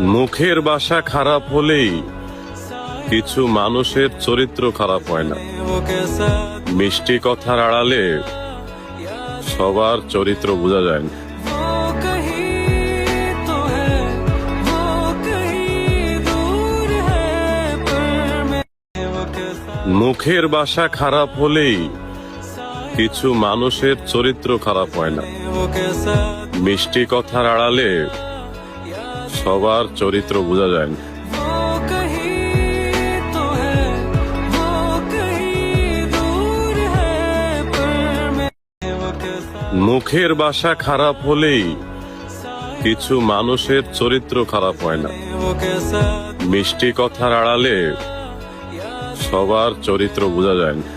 মুখের ভাষা খারাপ হলেই কিছু মানুষের চরিত্র খারাপ হয় না। মিষ্টি কথার আড়ালে সবার চরিত্র বোঝা যায় না। মুখের ভাষা খারাপ হলেই কিছু মানুষের চরিত্র খারাপ হয় না। মিষ্টি কথার আড়ালে সবার চরিত্র বোঝা যায় না। মুখের ভাষা খারাপ হলেই কিছু মানুষের চরিত্র খারাপ হয় না। মিষ্টি কথার আড়ালে সবার চরিত্র বোঝা যায় না।